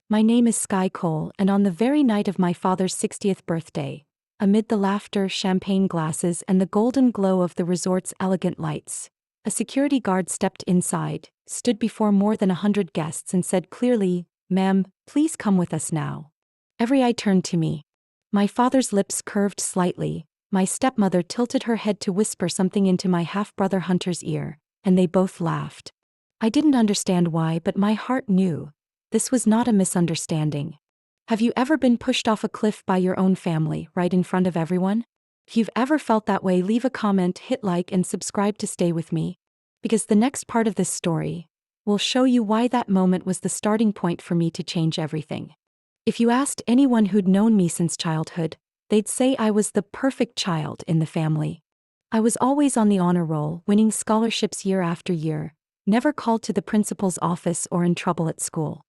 My name is Sky Cole, and on the very night of my father's 60th birthday, amid the laughter, champagne glasses, and the golden glow of the resort's elegant lights, a security guard stepped inside, stood before more than 100 guests and said clearly, "Ma'am, please come with us now." Every eye turned to me. My father's lips curved slightly, my stepmother tilted her head to whisper something into my half-brother Hunter's ear, and they both laughed. I didn't understand why, but my heart knew. This was not a misunderstanding. Have you ever been pushed off a cliff by your own family, right in front of everyone? If you've ever felt that way, leave a comment, hit like, and subscribe to stay with me. Because the next part of this story will show you why that moment was the starting point for me to change everything. If you asked anyone who'd known me since childhood, they'd say I was the perfect child in the family. I was always on the honor roll, winning scholarships year after year, never called to the principal's office or in trouble at school.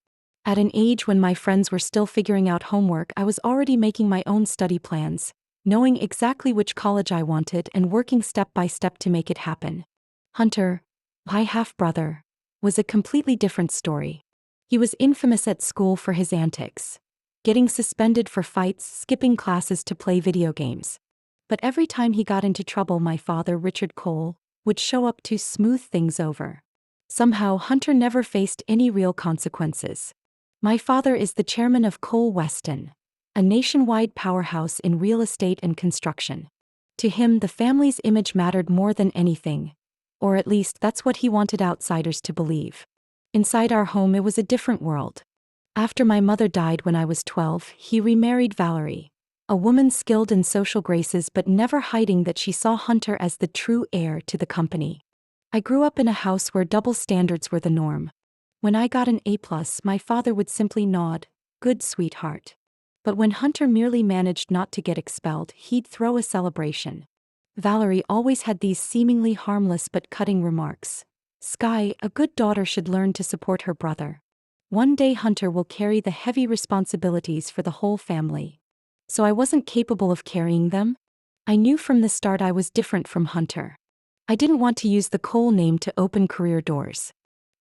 At an age when my friends were still figuring out homework, I was already making my own study plans, knowing exactly which college I wanted and working step by step to make it happen. Hunter, my half-brother, was a completely different story. He was infamous at school for his antics, getting suspended for fights, skipping classes to play video games. But every time he got into trouble, my father, Richard Cole, would show up to smooth things over. Somehow, Hunter never faced any real consequences. My father is the chairman of Cole Weston, a nationwide powerhouse in real estate and construction. To him, the family's image mattered more than anything, or at least that's what he wanted outsiders to believe. Inside our home, it was a different world. After my mother died when I was 12, he remarried Valerie, a woman skilled in social graces but never hiding that she saw Hunter as the true heir to the company. I grew up in a house where double standards were the norm. When I got an A+, my father would simply nod, "Good, sweetheart." But when Hunter merely managed not to get expelled, he'd throw a celebration. Valerie always had these seemingly harmless but cutting remarks. "Sky, a good daughter should learn to support her brother. One day Hunter will carry the heavy responsibilities for the whole family." So I wasn't capable of carrying them? I knew from the start I was different from Hunter. I didn't want to use the Cole name to open career doors.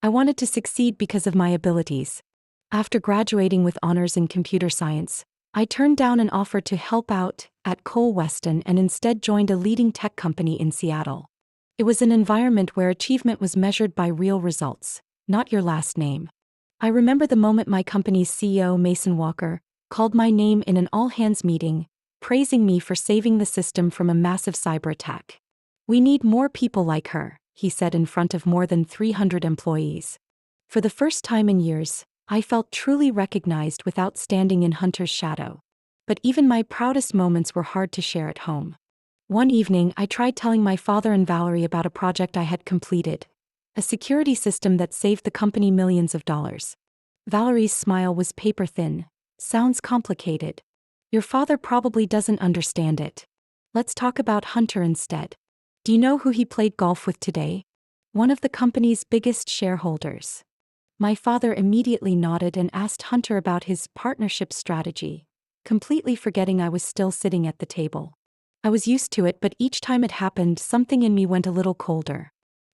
I wanted to succeed because of my abilities. After graduating with honors in computer science, I turned down an offer to help out at Cole Weston and instead joined a leading tech company in Seattle. It was an environment where achievement was measured by real results, not your last name. I remember the moment my company's CEO, Mason Walker, called my name in an all-hands meeting, praising me for saving the system from a massive cyber attack. "We need more people like her," he said in front of more than 300 employees. For the first time in years, I felt truly recognized without standing in Hunter's shadow. But even my proudest moments were hard to share at home. One evening, I tried telling my father and Valerie about a project I had completed, a security system that saved the company millions of dollars. Valerie's smile was paper-thin. "Sounds complicated. Your father probably doesn't understand it. Let's talk about Hunter instead. Do you know who he played golf with today? One of the company's biggest shareholders." My father immediately nodded and asked Hunter about his partnership strategy, completely forgetting I was still sitting at the table. I was used to it, but each time it happened, something in me went a little colder.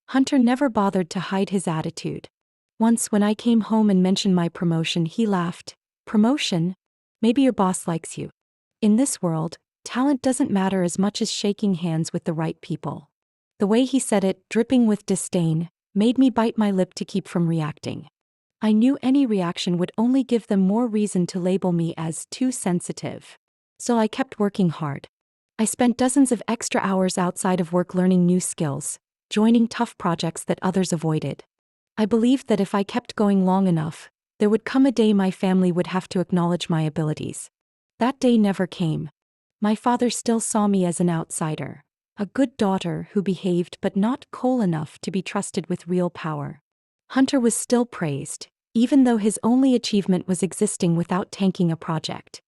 Hunter never bothered to hide his attitude. Once, when I came home and mentioned my promotion, he laughed. "Promotion? Maybe your boss likes you." In this world, talent doesn't matter as much as shaking hands with the right people. The way he said it, dripping with disdain, made me bite my lip to keep from reacting. I knew any reaction would only give them more reason to label me as too sensitive. So I kept working hard. I spent dozens of extra hours outside of work learning new skills, joining tough projects that others avoided. I believed that if I kept going long enough, there would come a day my family would have to acknowledge my abilities. That day never came. My father still saw me as an outsider, a good daughter who behaved but not Cole enough to be trusted with real power. Hunter was still praised, even though his only achievement was existing without tanking a project.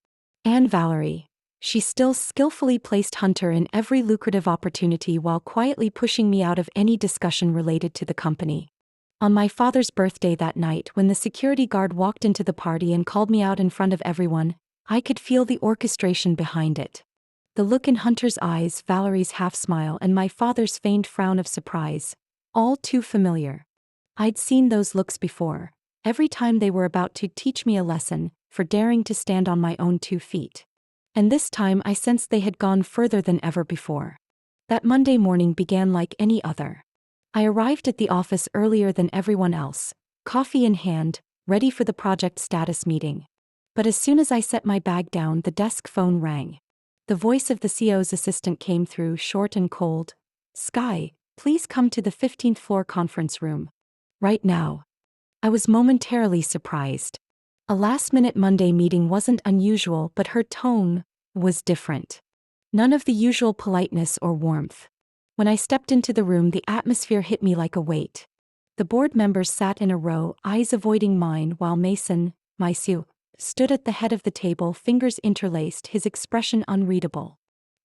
And Valerie, she still skillfully placed Hunter in every lucrative opportunity while quietly pushing me out of any discussion related to the company. On my father's birthday that night, when the security guard walked into the party and called me out in front of everyone, I could feel the orchestration behind it. The look in Hunter's eyes, Valerie's half-smile, and my father's feigned frown of surprise, all too familiar. I'd seen those looks before, every time they were about to teach me a lesson for daring to stand on my own 2 feet. And this time I sensed they had gone further than ever before. That Monday morning began like any other. I arrived at the office earlier than everyone else, coffee in hand, ready for the project status meeting. But as soon as I set my bag down, the desk phone rang. The voice of the CEO's assistant came through, short and cold. "Sky, please come to the 15th floor conference room. Right now." I was momentarily surprised. A last-minute Monday meeting wasn't unusual, but her tone was different. None of the usual politeness or warmth. When I stepped into the room, the atmosphere hit me like a weight. The board members sat in a row, eyes avoiding mine, while Mason, my CEO, stood at the head of the table, fingers interlaced, his expression unreadable.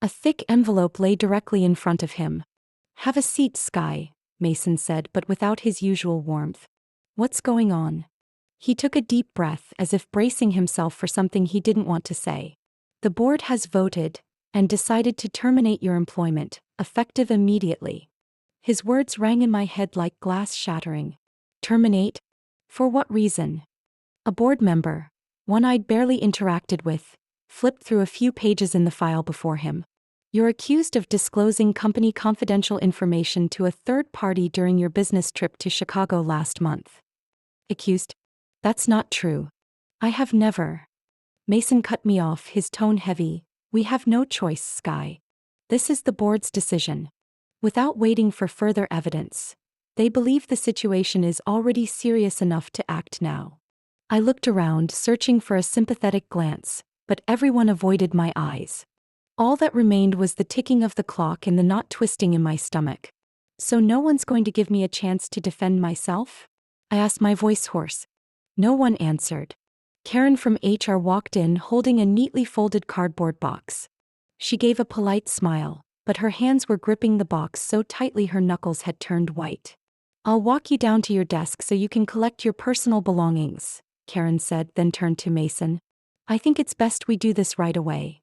A thick envelope lay directly in front of him. "Have a seat, Sky," Mason said, but without his usual warmth. "What's going on?" He took a deep breath, as if bracing himself for something he didn't want to say. "The board has voted and decided to terminate your employment, effective immediately." His words rang in my head like glass shattering. Terminate? For what reason? A board member, one I'd barely interacted with, flipped through a few pages in the file before him. "You're accused of disclosing company confidential information to a third party during your business trip to Chicago last month." Accused? That's not true. I have never. Mason cut me off, his tone heavy. "We have no choice, Sky. This is the board's decision." Without waiting for further evidence, they believe the situation is already serious enough to act now. I looked around, searching for a sympathetic glance, but everyone avoided my eyes. All that remained was the ticking of the clock and the knot twisting in my stomach. "So no one's going to give me a chance to defend myself?" I asked, my voice hoarse. No one answered. Karen from HR walked in, holding a neatly folded cardboard box. She gave a polite smile, but her hands were gripping the box so tightly her knuckles had turned white. "I'll walk you down to your desk so you can collect your personal belongings," Karen said, then turned to Mason. "I think it's best we do this right away."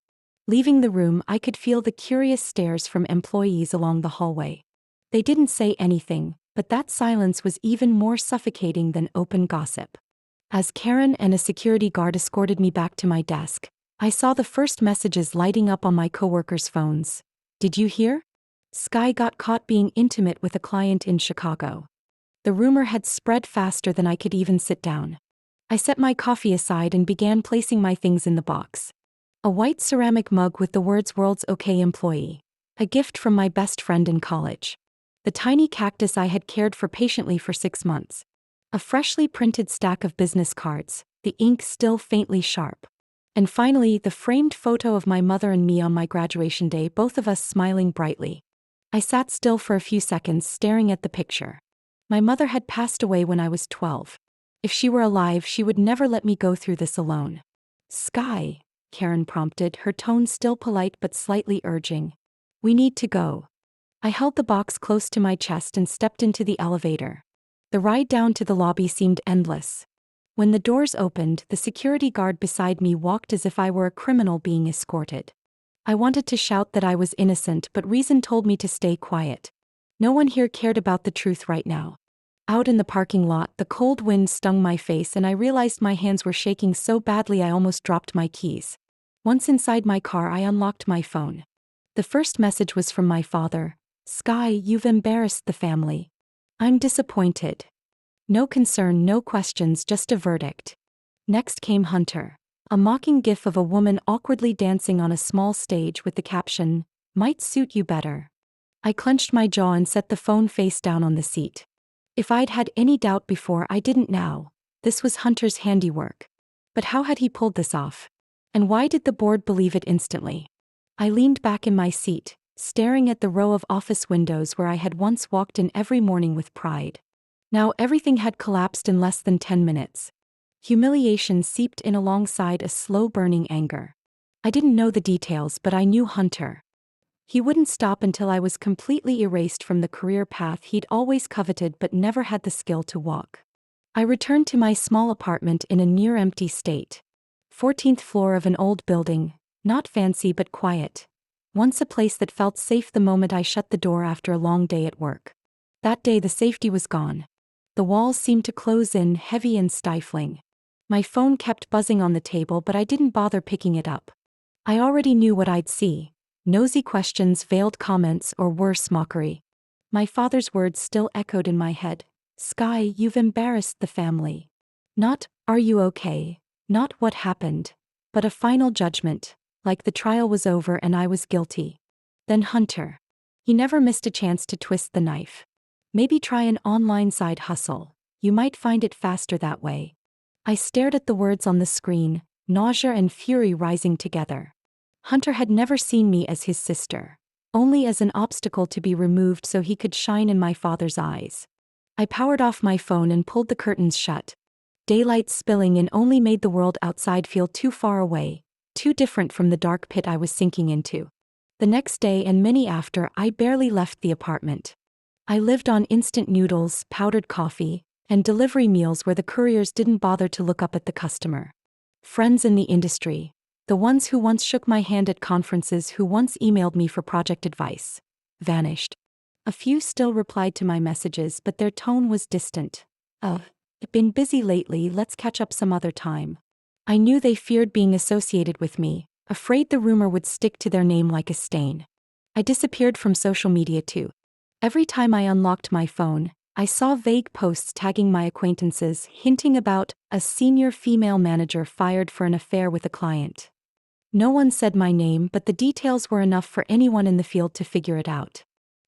Leaving the room, I could feel the curious stares from employees along the hallway. They didn't say anything, but that silence was even more suffocating than open gossip. As Karen and a security guard escorted me back to my desk, I saw the first messages lighting up on my coworkers' phones. "Did you hear? Sky got caught being intimate with a client in Chicago." The rumor had spread faster than I could even sit down. I set my coffee aside and began placing my things in the box. A white ceramic mug with the words "World's OK Employee," a gift from my best friend in college. The tiny cactus I had cared for patiently for 6 months. A freshly printed stack of business cards, the ink still faintly sharp. And finally, the framed photo of my mother and me on my graduation day, both of us smiling brightly. I sat still for a few seconds, staring at the picture. My mother had passed away when I was 12. If she were alive, she would never let me go through this alone. "Sky," Karen prompted, her tone still polite but slightly urging. "We need to go." I held the box close to my chest and stepped into the elevator. The ride down to the lobby seemed endless. When the doors opened, the security guard beside me walked as if I were a criminal being escorted. I wanted to shout that I was innocent, but reason told me to stay quiet. No one here cared about the truth right now. Out in the parking lot, the cold wind stung my face and I realized my hands were shaking so badly I almost dropped my keys. Once inside my car, I unlocked my phone. The first message was from my father. "Sky, you've embarrassed the family. I'm disappointed." No concern, no questions, just a verdict. Next came Hunter. A mocking gif of a woman awkwardly dancing on a small stage with the caption, "Might suit you better." I clenched my jaw and set the phone face down on the seat. If I'd had any doubt before, I didn't now. This was Hunter's handiwork. But how had he pulled this off? And why did the board believe it instantly? I leaned back in my seat, staring at the row of office windows where I had once walked in every morning with pride. Now everything had collapsed in less than 10 minutes. Humiliation seeped in alongside a slow-burning anger. I didn't know the details, but I knew Hunter. He wouldn't stop until I was completely erased from the career path he'd always coveted but never had the skill to walk. I returned to my small apartment in a near-empty state. 14th floor of an old building, not fancy but quiet. Once a place that felt safe the moment I shut the door after a long day at work. That day the safety was gone. The walls seemed to close in, heavy and stifling. My phone kept buzzing on the table, but I didn't bother picking it up. I already knew what I'd see: nosy questions, veiled comments, or worse, mockery. My father's words still echoed in my head. "Sky, you've embarrassed the family." Not, "Are you okay?" Not, "What happened?" But a final judgment, like the trial was over and I was guilty. Then Hunter. He never missed a chance to twist the knife. "Maybe try an online side hustle. You might find it faster that way." I stared at the words on the screen, nausea and fury rising together. Hunter had never seen me as his sister, only as an obstacle to be removed so he could shine in my father's eyes. I powered off my phone and pulled the curtains shut. Daylight spilling in only made the world outside feel too far away, too different from the dark pit I was sinking into. The next day and many after, I barely left the apartment. I lived on instant noodles, powdered coffee, and delivery meals where the couriers didn't bother to look up at the customer. Friends in the industry, the ones who once shook my hand at conferences, who once emailed me for project advice, vanished. A few still replied to my messages, but their tone was distant. Been busy lately, let's catch up some other time." I knew they feared being associated with me, afraid the rumor would stick to their name like a stain. I disappeared from social media too. Every time I unlocked my phone, I saw vague posts tagging my acquaintances, hinting about a senior female manager fired for an affair with a client. No one said my name, but the details were enough for anyone in the field to figure it out.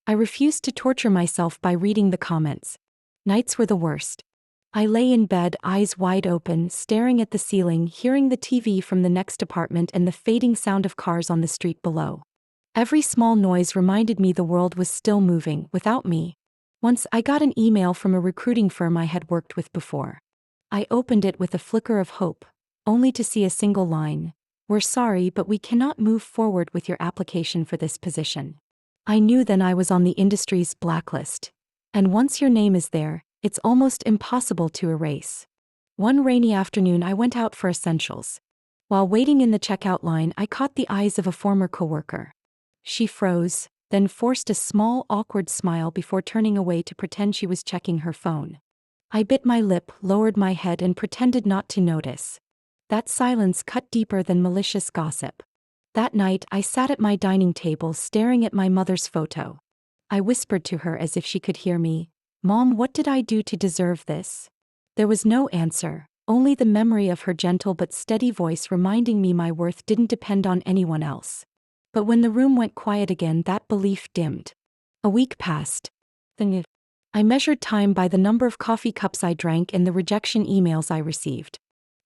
I refused to torture myself by reading the comments. Nights were the worst. I lay in bed, eyes wide open, staring at the ceiling, hearing the TV from the next apartment and the fading sound of cars on the street below. Every small noise reminded me the world was still moving, without me. Once I got an email from a recruiting firm I had worked with before. I opened it with a flicker of hope, only to see a single line: "We're sorry, but we cannot move forward with your application for this position." I knew then I was on the industry's blacklist. And once your name is there, it's almost impossible to erase. One rainy afternoon, I went out for essentials. While waiting in the checkout line, I caught the eyes of a former coworker. She froze, then forced a small, awkward smile before turning away to pretend she was checking her phone. I bit my lip, lowered my head, and pretended not to notice. That silence cut deeper than malicious gossip. That night, I sat at my dining table staring at my mother's photo. I whispered to her as if she could hear me, "Mom, what did I do to deserve this?" There was no answer, only the memory of her gentle but steady voice reminding me my worth didn't depend on anyone else. But when the room went quiet again, that belief dimmed. A week passed. Then I measured time by the number of coffee cups I drank and the rejection emails I received.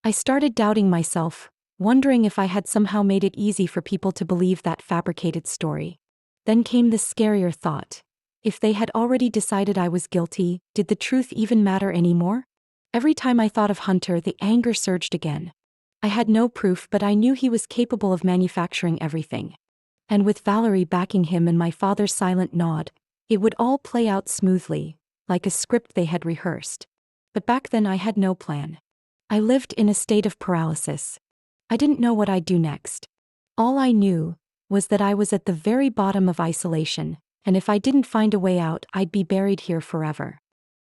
I started doubting myself, wondering if I had somehow made it easy for people to believe that fabricated story. Then came the scarier thought: if they had already decided I was guilty, did the truth even matter anymore? Every time I thought of Hunter, the anger surged again. I had no proof, but I knew he was capable of manufacturing everything. And with Valerie backing him and my father's silent nod, it would all play out smoothly, like a script they had rehearsed. But back then I had no plan. I lived in a state of paralysis. I didn't know what I'd do next. All I knew was that I was at the very bottom of isolation, and if I didn't find a way out, I'd be buried here forever.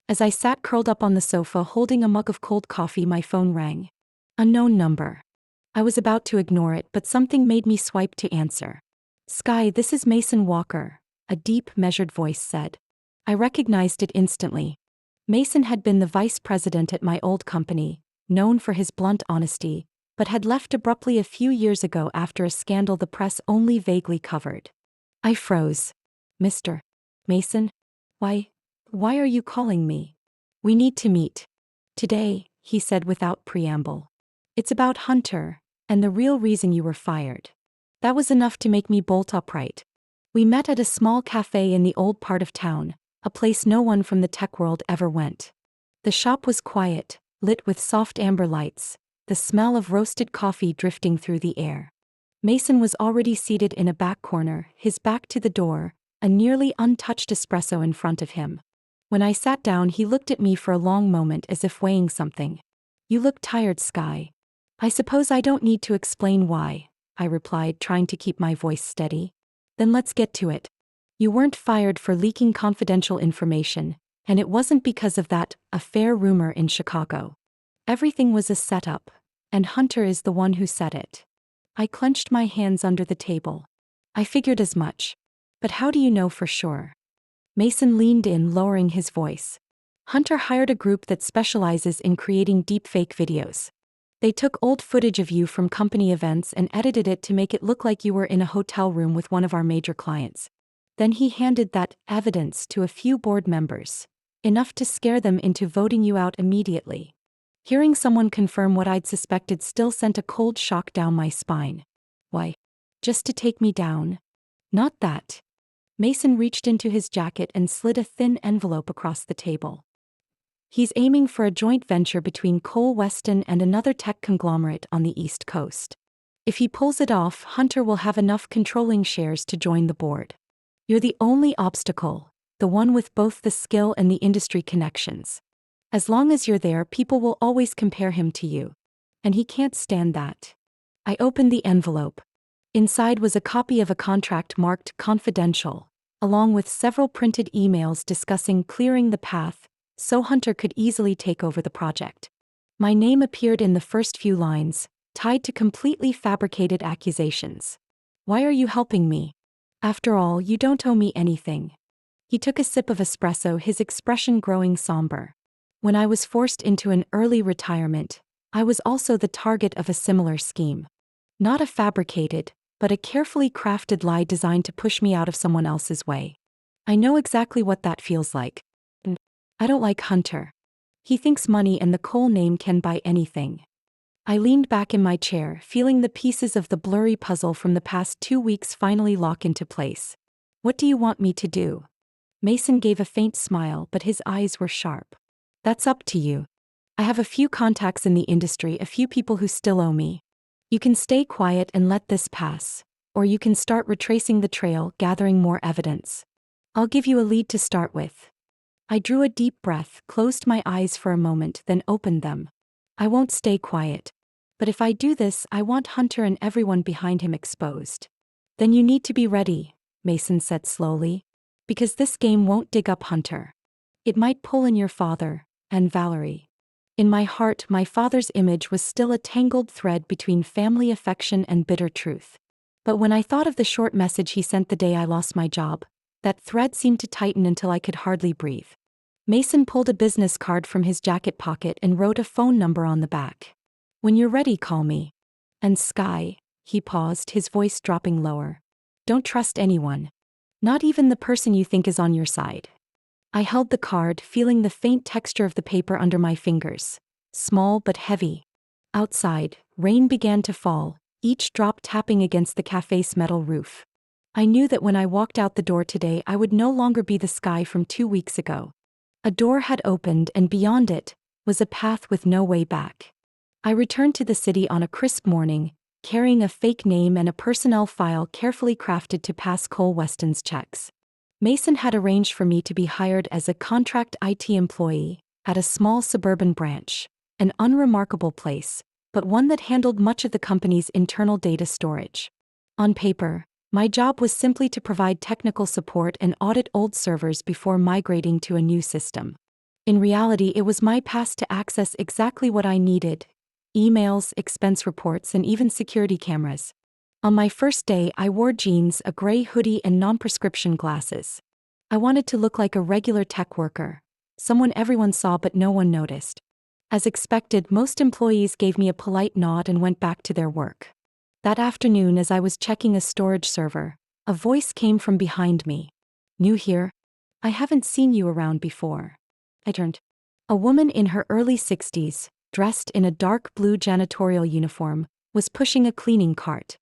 As I sat curled up on the sofa holding a mug of cold coffee, my phone rang. Unknown number. I was about to ignore it, but something made me swipe to answer. "Sky, this is Mason Walker," a deep, measured voice said. I recognized it instantly. Mason had been the vice president at my old company, known for his blunt honesty, but had left abruptly a few years ago after a scandal the press only vaguely covered. I froze. "Mr. Mason? Why are you calling me?" "We need to meet. Today," he said without preamble. "It's about Hunter, and the real reason you were fired." That was enough to make me bolt upright. We met at a small cafe in the old part of town, a place no one from the tech world ever went. The shop was quiet, lit with soft amber lights, the smell of roasted coffee drifting through the air. Mason was already seated in a back corner, his back to the door, a nearly untouched espresso in front of him. When I sat down, he looked at me for a long moment as if weighing something. "You look tired, Sky." "I suppose I don't need to explain why," I replied, trying to keep my voice steady. "Then let's get to it. You weren't fired for leaking confidential information. And it wasn't because of that affair rumor in Chicago. Everything was a setup, and Hunter is the one who said it. I clenched my hands under the table. I figured as much. But how do you know for sure? Mason leaned in, lowering his voice. Hunter hired a group that specializes in creating deepfake videos. They took old footage of you from company events and edited it to make it look like you were in a hotel room with one of our major clients. Then he handed that evidence to a few board members, enough to scare them into voting you out immediately. Hearing someone confirm what I'd suspected still sent a cold shock down my spine. Why? Just to take me down? Not that. Mason reached into his jacket and slid a thin envelope across the table. He's aiming for a joint venture between Cole Weston and another tech conglomerate on the East Coast. If he pulls it off, Hunter will have enough controlling shares to join the board. You're the only obstacle, the one with both the skill and the industry connections. As long as you're there, people will always compare him to you. And he can't stand that. I opened the envelope. Inside was a copy of a contract marked confidential, along with several printed emails discussing clearing the path so Hunter could easily take over the project. My name appeared in the first few lines, tied to completely fabricated accusations. Why are you helping me? After all, you don't owe me anything. He took a sip of espresso, his expression growing somber. When I was forced into an early retirement, I was also the target of a similar scheme. Not a fabricated, but a carefully crafted lie designed to push me out of someone else's way. I know exactly what that feels like. I don't like Hunter. He thinks money and the Cole name can buy anything. I leaned back in my chair, feeling the pieces of the blurry puzzle from the past 2 weeks finally lock into place. What do you want me to do? Mason gave a faint smile, but his eyes were sharp. That's up to you. I have a few contacts in the industry, a few people who still owe me. You can stay quiet and let this pass, or you can start retracing the trail, gathering more evidence. I'll give you a lead to start with. I drew a deep breath, closed my eyes for a moment, then opened them. I won't stay quiet. But if I do this, I want Hunter and everyone behind him exposed. Then you need to be ready, Mason said slowly. Because this game won't dig up Hunter. It might pull in your father, and Valerie. In my heart, my father's image was still a tangled thread between family affection and bitter truth. But when I thought of the short message he sent the day I lost my job, that thread seemed to tighten until I could hardly breathe. Mason pulled a business card from his jacket pocket and wrote a phone number on the back. When you're ready, call me. And Sky, he paused, his voice dropping lower. Don't trust anyone. Not even the person you think is on your side. I held the card, feeling the faint texture of the paper under my fingers. Small but heavy. Outside, rain began to fall, each drop tapping against the cafe's metal roof. I knew that when I walked out the door today, I would no longer be the Sky from 2 weeks ago. A door had opened, and beyond it was a path with no way back. I returned to the city on a crisp morning, carrying a fake name and a personnel file carefully crafted to pass Cole Weston's checks. Mason had arranged for me to be hired as a contract IT employee at a small suburban branch, an unremarkable place, but one that handled much of the company's internal data storage. On paper, my job was simply to provide technical support and audit old servers before migrating to a new system. In reality, it was my task to access exactly what I needed: emails, expense reports, and even security cameras. On my first day, I wore jeans, a gray hoodie, and non-prescription glasses. I wanted to look like a regular tech worker, someone everyone saw but no one noticed. As expected, most employees gave me a polite nod and went back to their work. That afternoon, as I was checking a storage server, a voice came from behind me. New here? I haven't seen you around before. I turned. A woman in her early 60s, dressed in a dark blue janitorial uniform, was pushing a cleaning cart.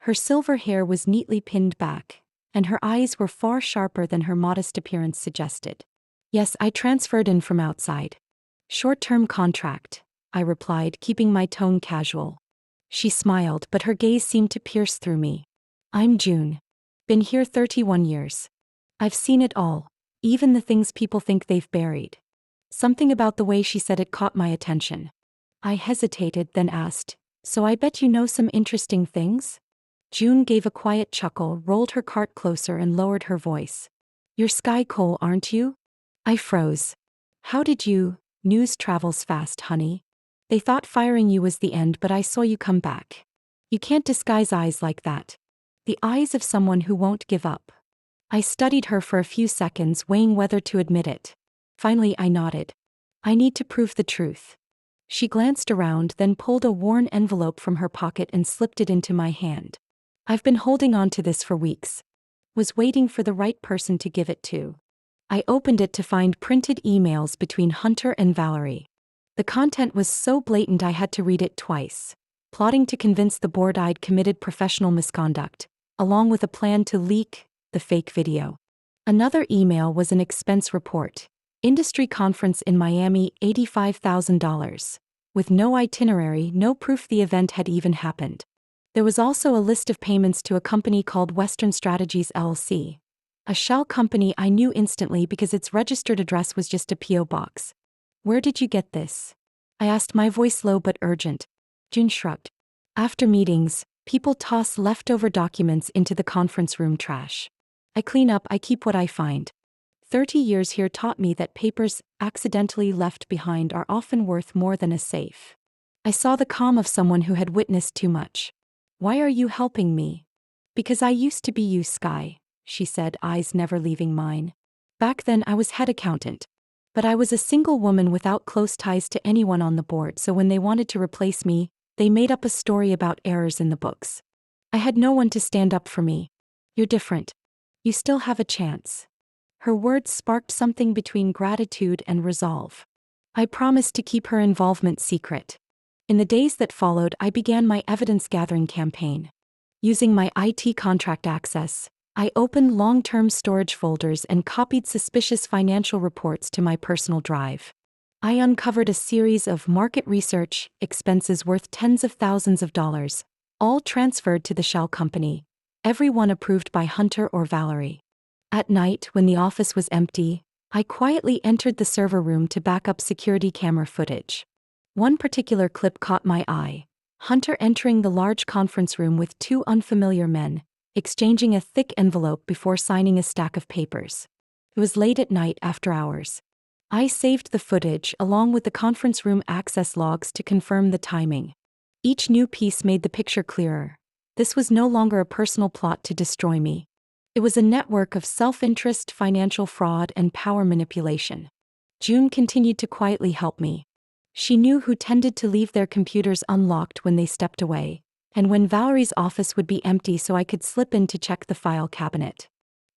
Her silver hair was neatly pinned back, and her eyes were far sharper than her modest appearance suggested. Yes, I transferred in from outside. Short-term contract, I replied, keeping my tone casual. She smiled, but her gaze seemed to pierce through me. I'm June. Been here 31 years. I've seen it all, even the things people think they've buried. Something about the way she said it caught my attention. I hesitated, then asked, so I bet you know some interesting things? June gave a quiet chuckle, rolled her cart closer, and lowered her voice. You're Sky Cole, aren't you? I froze. How did you? News travels fast, honey. They thought firing you was the end, but I saw you come back. You can't disguise eyes like that. The eyes of someone who won't give up. I studied her for a few seconds, weighing whether to admit it. Finally, I nodded. I need to prove the truth. She glanced around, then pulled a worn envelope from her pocket and slipped it into my hand. I've been holding on to this for weeks. Was waiting for the right person to give it to. I opened it to find printed emails between Hunter and Valerie. The content was so blatant I had to read it twice, plotting to convince the board I'd committed professional misconduct, along with a plan to leak the fake video. Another email was an expense report. Industry conference in Miami, $85,000. With no itinerary, no proof the event had even happened. There was also a list of payments to a company called Western Strategies LLC. A shell company I knew instantly because its registered address was just a P.O. box. Where did you get this? I asked, my voice low but urgent. June shrugged. After meetings, people toss leftover documents into the conference room trash. I clean up, I keep what I find. 30 years here taught me that papers accidentally left behind are often worth more than a safe. I saw the calm of someone who had witnessed too much. Why are you helping me? Because I used to be you, Sky, she said, eyes never leaving mine. Back then I was head accountant. But I was a single woman without close ties to anyone on the board, so when they wanted to replace me, they made up a story about errors in the books. I had no one to stand up for me. You're different. You still have a chance. Her words sparked something between gratitude and resolve. I promised to keep her involvement secret. In the days that followed, I began my evidence-gathering campaign. Using my IT contract access, I opened long-term storage folders and copied suspicious financial reports to my personal drive. I uncovered a series of market research expenses worth tens of thousands of dollars, all transferred to the shell company, every one approved by Hunter or Valerie. At night, when the office was empty, I quietly entered the server room to back up security camera footage. One particular clip caught my eye. Hunter entering the large conference room with two unfamiliar men, exchanging a thick envelope before signing a stack of papers. It was late at night, after hours. I saved the footage along with the conference room access logs to confirm the timing. Each new piece made the picture clearer. This was no longer a personal plot to destroy me. It was a network of self-interest, financial fraud, and power manipulation. June continued to quietly help me. She knew who tended to leave their computers unlocked when they stepped away, and when Valerie's office would be empty so I could slip in to check the file cabinet.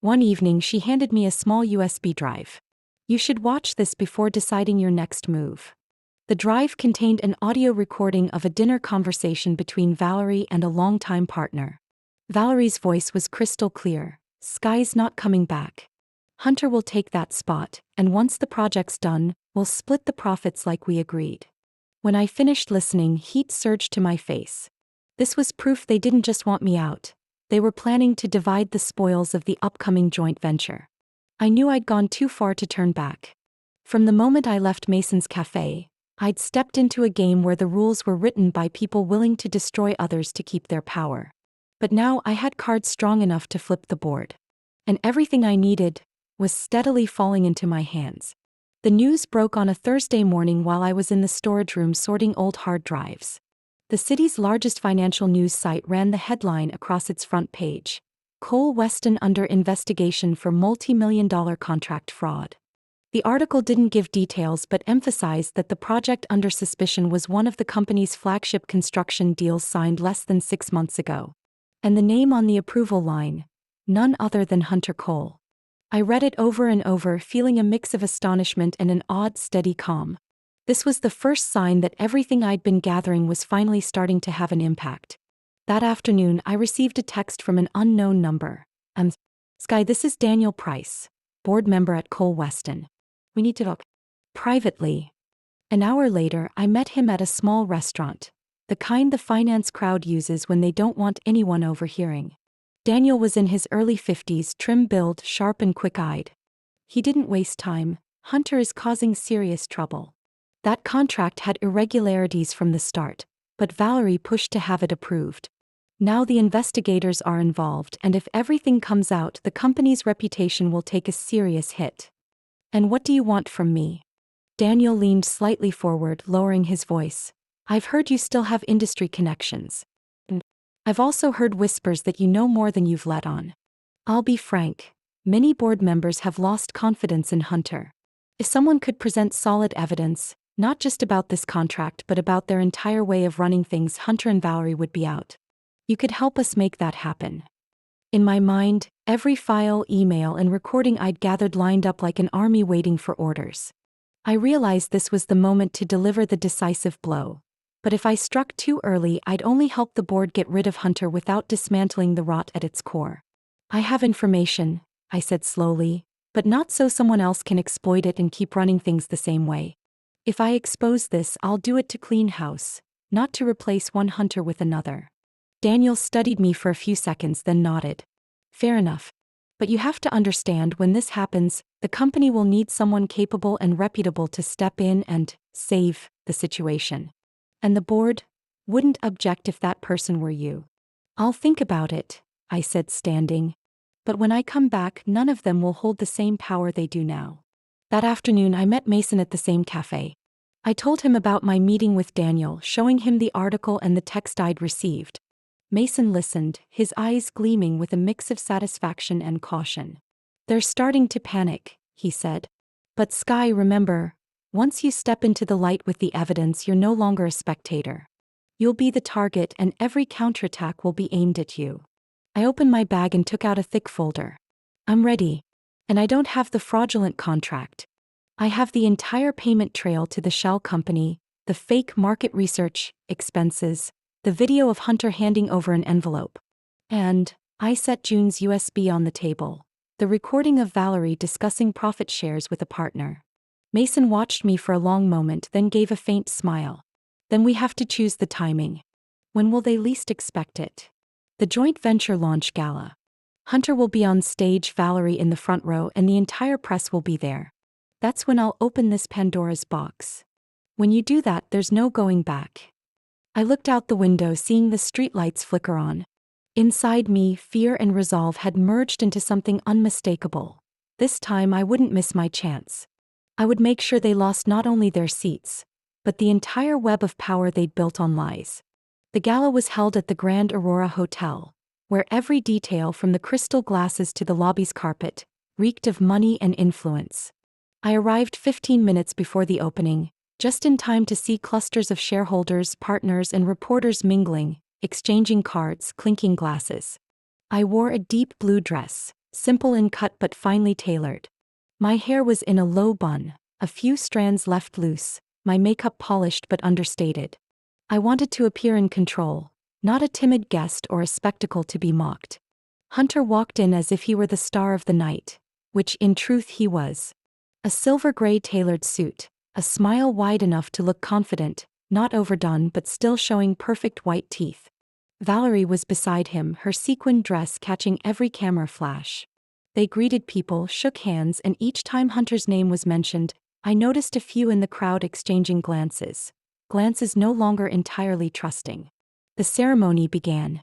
One evening she handed me a small USB drive. You should watch this before deciding your next move. The drive contained an audio recording of a dinner conversation between Valerie and a longtime partner. Valerie's voice was crystal clear. Sky's not coming back. Hunter will take that spot, and once the project's done, we'll split the profits like we agreed. When I finished listening, heat surged to my face. This was proof they didn't just want me out. They were planning to divide the spoils of the upcoming joint venture. I knew I'd gone too far to turn back. From the moment I left Mason's Cafe, I'd stepped into a game where the rules were written by people willing to destroy others to keep their power. But now I had cards strong enough to flip the board. And everything I needed was steadily falling into my hands. The news broke on a Thursday morning while I was in the storage room sorting old hard drives. The city's largest financial news site ran the headline across its front page: Cole Weston under investigation for multi-million-dollar contract fraud. The article didn't give details but emphasized that the project under suspicion was one of the company's flagship construction deals signed less than 6 months ago. And the name on the approval line: none other than Hunter Cole. I read it over and over, feeling a mix of astonishment and an odd, steady calm. This was the first sign that everything I'd been gathering was finally starting to have an impact. That afternoon, I received a text from an unknown number. Sky, this is Daniel Price, board member at Cole Weston. We need to talk privately. An hour later, I met him at a small restaurant, the kind the finance crowd uses when they don't want anyone overhearing. Daniel was in his early 50s, trim build, sharp and quick-eyed. He didn't waste time. Hunter is causing serious trouble. That contract had irregularities from the start, but Valerie pushed to have it approved. Now the investigators are involved, and if everything comes out, the company's reputation will take a serious hit. And what do you want from me? Daniel leaned slightly forward, lowering his voice. I've heard you still have industry connections. And I've also heard whispers that you know more than you've let on. I'll be frank. Many board members have lost confidence in Hunter. If someone could present solid evidence, not just about this contract but about their entire way of running things, Hunter and Valerie would be out. You could help us make that happen. In my mind, every file, email, and recording I'd gathered lined up like an army waiting for orders. I realized this was the moment to deliver the decisive blow. But if I struck too early, I'd only help the board get rid of Hunter without dismantling the rot at its core. I have information, I said slowly, but not so someone else can exploit it and keep running things the same way. If I expose this, I'll do it to clean house, not to replace one Hunter with another. Daniel studied me for a few seconds, then nodded. Fair enough. But you have to understand, when this happens, the company will need someone capable and reputable to step in and save the situation. And the board wouldn't object if that person were you. I'll think about it, I said, standing. But when I come back, none of them will hold the same power they do now. That afternoon I met Mason at the same cafe. I told him about my meeting with Daniel, showing him the article and the text I'd received. Mason listened, his eyes gleaming with a mix of satisfaction and caution. They're starting to panic, he said. But Sky, remember, once you step into the light with the evidence, you're no longer a spectator. You'll be the target, and every counterattack will be aimed at you. I opened my bag and took out a thick folder. I'm ready. And I don't have the fraudulent contract. I have the entire payment trail to the shell company, the fake market research expenses, the video of Hunter handing over an envelope. And I set June's USB on the table, the recording of Valerie discussing profit shares with a partner. Mason watched me for a long moment, then gave a faint smile. Then we have to choose the timing. When will they least expect it? The joint venture launch gala. Hunter will be on stage, Valerie in the front row, and the entire press will be there. That's when I'll open this Pandora's box. When you do that, there's no going back. I looked out the window, seeing the streetlights flicker on. Inside me, fear and resolve had merged into something unmistakable. This time I wouldn't miss my chance. I would make sure they lost not only their seats, but the entire web of power they'd built on lies. The gala was held at the Grand Aurora Hotel, where every detail, from the crystal glasses to the lobby's carpet, reeked of money and influence. I arrived 15 minutes before the opening, just in time to see clusters of shareholders, partners, and reporters mingling, exchanging cards, clinking glasses. I wore a deep blue dress, simple in cut but finely tailored. My hair was in a low bun, a few strands left loose, my makeup polished but understated. I wanted to appear in control, not a timid guest or a spectacle to be mocked. Hunter walked in as if he were the star of the night, which in truth he was. A silver gray tailored suit, a smile wide enough to look confident, not overdone but still showing perfect white teeth. Valerie was beside him, her sequin dress catching every camera flash. They greeted people, shook hands, and each time Hunter's name was mentioned, I noticed a few in the crowd exchanging glances no longer entirely trusting. The ceremony began.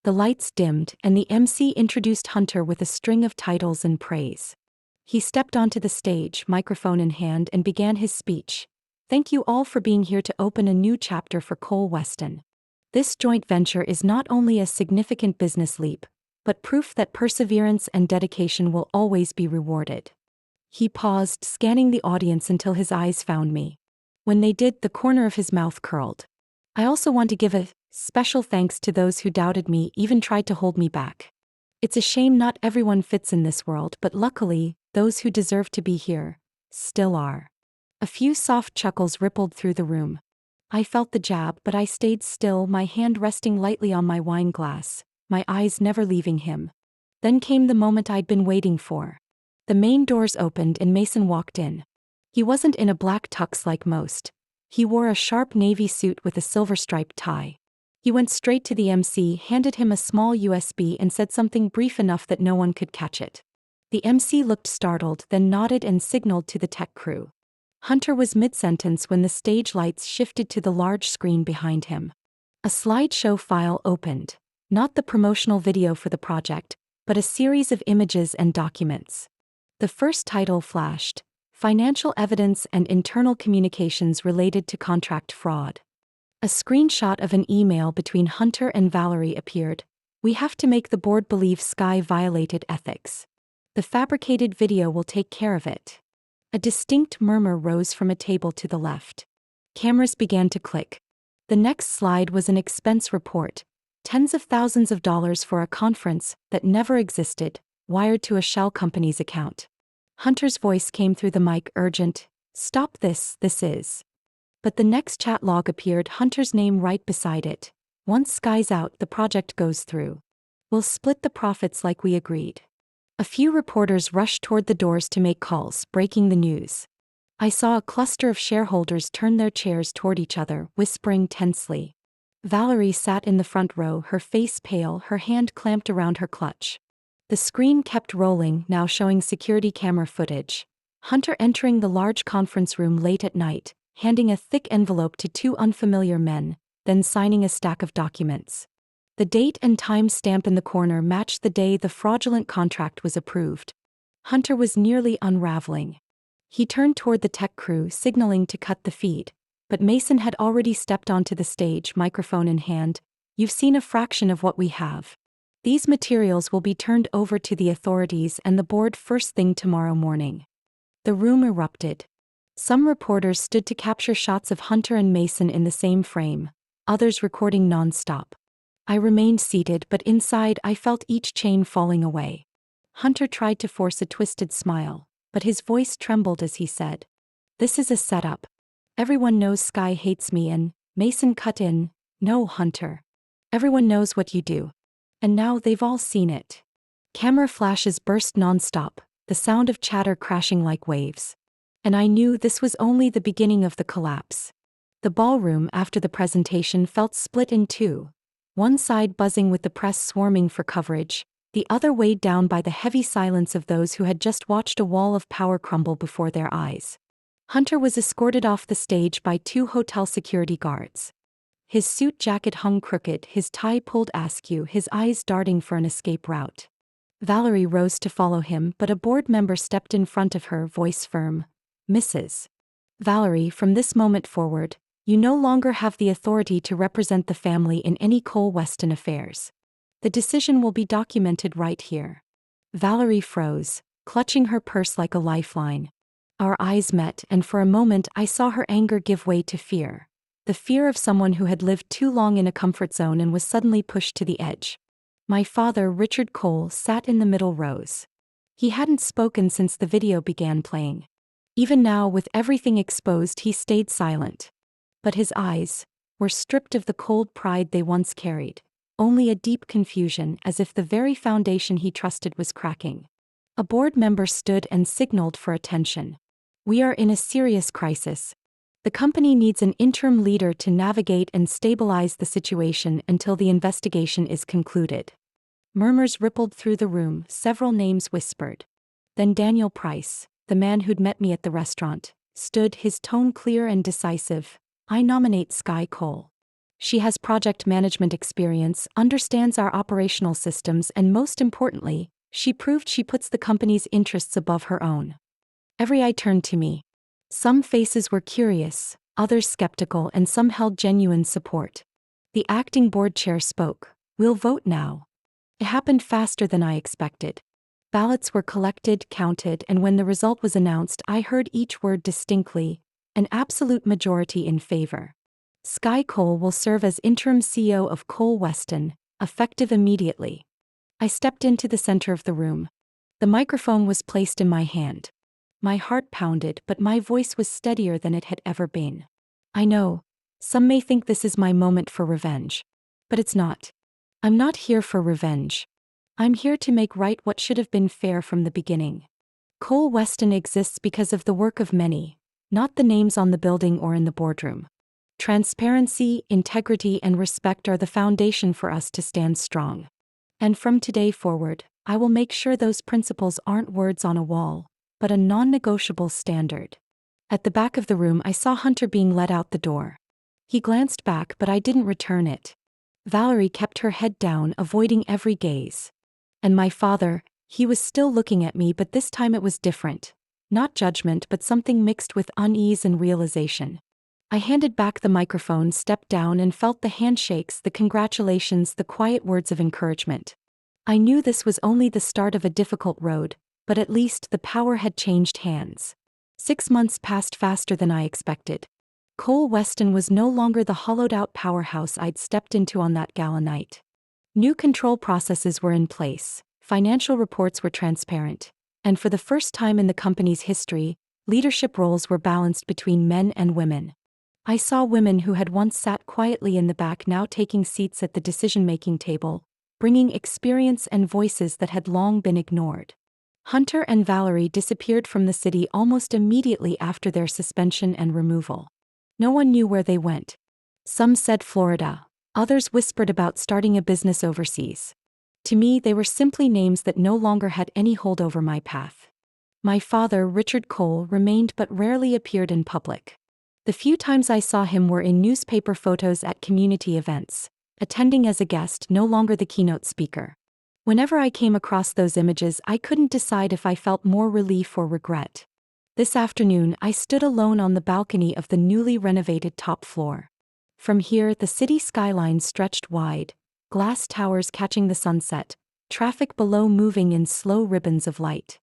The lights dimmed, and the MC introduced Hunter with a string of titles and praise. He stepped onto the stage, microphone in hand, and began his speech. Thank you all for being here to open a new chapter for Cole Weston. This joint venture is not only a significant business leap, but proof that perseverance and dedication will always be rewarded. He paused, scanning the audience until his eyes found me. When they did, the corner of his mouth curled. I also want to give a special thanks to those who doubted me, even tried to hold me back. It's a shame not everyone fits in this world, but luckily, those who deserve to be here still are. A few soft chuckles rippled through the room. I felt the jab, but I stayed still, my hand resting lightly on my wine glass, my eyes never leaving him. Then came the moment I'd been waiting for. The main doors opened and Mason walked in. He wasn't in a black tux like most. He wore a sharp navy suit with a silver-striped tie. He went straight to the MC, handed him a small USB, and said something brief enough that no one could catch it. The MC looked startled, then nodded and signaled to the tech crew. Hunter was mid-sentence when the stage lights shifted to the large screen behind him. A slideshow file opened, not the promotional video for the project, but a series of images and documents. The first title flashed: financial evidence and internal communications related to contract fraud. A screenshot of an email between Hunter and Valerie appeared. We have to make the board believe Sky violated ethics. The fabricated video will take care of it. A distinct murmur rose from a table to the left. Cameras began to click. The next slide was an expense report. Tens of thousands of dollars for a conference that never existed, wired to a shell company's account. Hunter's voice came through the mic, urgent. Stop this is. But the next chat log appeared, Hunter's name right beside it. Once Sky's out, the project goes through. We'll split the profits like we agreed. A few reporters rushed toward the doors to make calls, breaking the news. I saw a cluster of shareholders turn their chairs toward each other, whispering tensely. Valerie sat in the front row, her face pale, her hand clamped around her clutch. The screen kept rolling, now showing security camera footage. Hunter entering the large conference room late at night, handing a thick envelope to two unfamiliar men, then signing a stack of documents. The date and time stamp in the corner matched the day the fraudulent contract was approved. Hunter was nearly unraveling. He turned toward the tech crew, signaling to cut the feed, but Mason had already stepped onto the stage, microphone in hand. You've seen a fraction of what we have. These materials will be turned over to the authorities and the board first thing tomorrow morning. The room erupted. Some reporters stood to capture shots of Hunter and Mason in the same frame, others recording non-stop. I remained seated, but inside I felt each chain falling away. Hunter tried to force a twisted smile, but his voice trembled as he said, "This is a setup. Everyone knows Sky hates me," and Mason cut in, "No, Hunter. Everyone knows what you do. And now they've all seen it." Camera flashes burst non-stop, the sound of chatter crashing like waves. And I knew this was only the beginning of the collapse. The ballroom after the presentation felt split in two. One side buzzing with the press swarming for coverage, the other weighed down by the heavy silence of those who had just watched a wall of power crumble before their eyes. Hunter was escorted off the stage by two hotel security guards. His suit jacket hung crooked, his tie pulled askew, his eyes darting for an escape route. Valerie rose to follow him, but a board member stepped in front of her, voice firm. "Mrs. Valerie, from this moment forward, you no longer have the authority to represent the family in any Cole Weston affairs. The decision will be documented right here." Valerie froze, clutching her purse like a lifeline. Our eyes met, and for a moment I saw her anger give way to fear. The fear of someone who had lived too long in a comfort zone and was suddenly pushed to the edge. My father, Richard Cole, sat in the middle rows. He hadn't spoken since the video began playing. Even now, with everything exposed, he stayed silent. But his eyes were stripped of the cold pride they once carried, only a deep confusion, as if the very foundation he trusted was cracking. A board member stood and signaled for attention. "We are in a serious crisis. The company needs an interim leader to navigate and stabilize the situation until the investigation is concluded." Murmurs rippled through the room, several names whispered. Then Daniel Price, the man who'd met me at the restaurant, stood, his tone clear and decisive. "I nominate Sky Cole. She has project management experience, understands our operational systems, and most importantly, she proved she puts the company's interests above her own." Every eye turned to me. Some faces were curious, others skeptical, and some held genuine support. The acting board chair spoke. "We'll vote now." It happened faster than I expected. Ballots were collected, counted, and when the result was announced, I heard each word distinctly. An absolute majority in favor. Sky Cole will serve as interim CEO of Cole Weston, effective immediately. I stepped into the center of the room. The microphone was placed in my hand. My heart pounded, but my voice was steadier than it had ever been. "I know, some may think this is my moment for revenge. But it's not. I'm not here for revenge. I'm here to make right what should have been fair from the beginning. Cole Weston exists because of the work of many, not the names on the building or in the boardroom. Transparency, integrity, and respect are the foundation for us to stand strong. And from today forward, I will make sure those principles aren't words on a wall, but a non-negotiable standard." At the back of the room, I saw Hunter being led out the door. He glanced back, but I didn't return it. Valerie kept her head down, avoiding every gaze. And my father, he was still looking at me, but this time it was different. Not judgment, but something mixed with unease and realization. I handed back the microphone, stepped down, and felt the handshakes, the congratulations, the quiet words of encouragement. I knew this was only the start of a difficult road, but at least the power had changed hands. 6 months passed faster than I expected. Cole Weston was no longer the hollowed-out powerhouse I'd stepped into on that gala night. New control processes were in place, financial reports were transparent, and for the first time in the company's history, leadership roles were balanced between men and women. I saw women who had once sat quietly in the back now taking seats at the decision-making table, bringing experience and voices that had long been ignored. Hunter and Valerie disappeared from the city almost immediately after their suspension and removal. No one knew where they went. Some said Florida, others whispered about starting a business overseas. To me, they were simply names that no longer had any hold over my path. My father, Richard Cole, remained but rarely appeared in public. The few times I saw him were in newspaper photos at community events, attending as a guest, no longer the keynote speaker. Whenever I came across those images, I couldn't decide if I felt more relief or regret. This afternoon, I stood alone on the balcony of the newly renovated top floor. From here, the city skyline stretched wide, glass towers catching the sunset, traffic below moving in slow ribbons of light.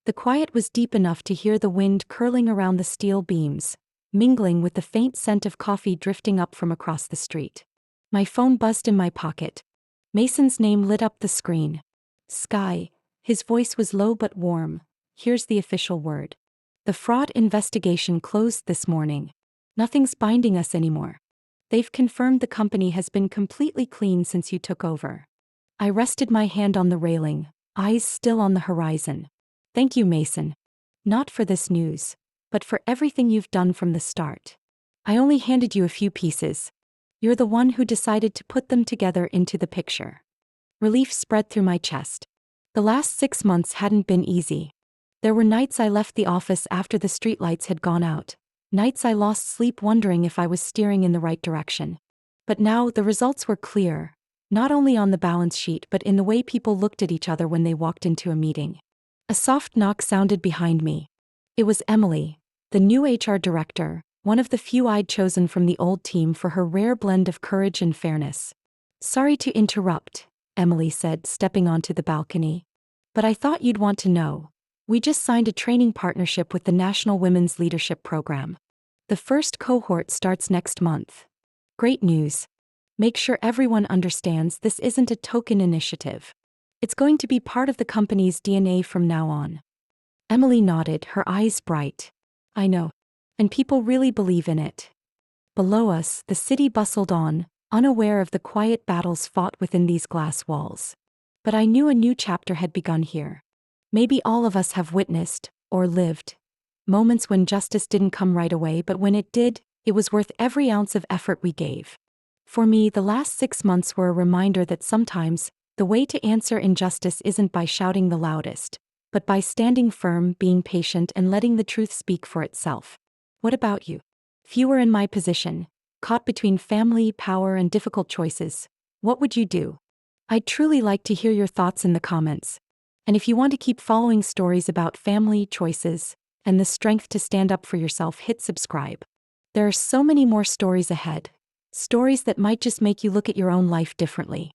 The quiet was deep enough to hear the wind curling around the steel beams, mingling with the faint scent of coffee drifting up from across the street. My phone buzzed in my pocket. Mason's name lit up the screen. Sky. His voice was low but warm. Here's the official word. The fraud investigation closed this morning. Nothing's binding us anymore. They've confirmed the company has been completely clean since you took over. I rested my hand on the railing, eyes still on the horizon. Thank you, Mason. Not for this news, but for everything you've done from the start. I only handed you a few pieces. You're the one who decided to put them together into the picture. Relief spread through my chest. The last 6 months hadn't been easy. There were nights I left the office after the streetlights had gone out, nights I lost sleep wondering if I was steering in the right direction. But now the results were clear, not only on the balance sheet but in the way people looked at each other when they walked into a meeting. A soft knock sounded behind me. It was Emily, the new HR director, one of the few I'd chosen from the old team for her rare blend of courage and fairness. Sorry to interrupt, Emily said, stepping onto the balcony. But I thought you'd want to know. We just signed a training partnership with the National Women's Leadership Program. The first cohort starts next month. Great news. Make sure everyone understands this isn't a token initiative. It's going to be part of the company's DNA from now on. Emily nodded, her eyes bright. I know. And people really believe in it. Below us, the city bustled on, unaware of the quiet battles fought within these glass walls. But I knew a new chapter had begun here. Maybe all of us have witnessed, or lived, moments when justice didn't come right away, but when it did, it was worth every ounce of effort we gave. For me, the last 6 months were a reminder that sometimes, the way to answer injustice isn't by shouting the loudest, but by standing firm, being patient, and letting the truth speak for itself. What about you? If you were in my position, caught between family, power, and difficult choices, what would you do? I'd truly like to hear your thoughts in the comments. And if you want to keep following stories about family, choices, and the strength to stand up for yourself, hit subscribe. There are so many more stories ahead. Stories that might just make you look at your own life differently.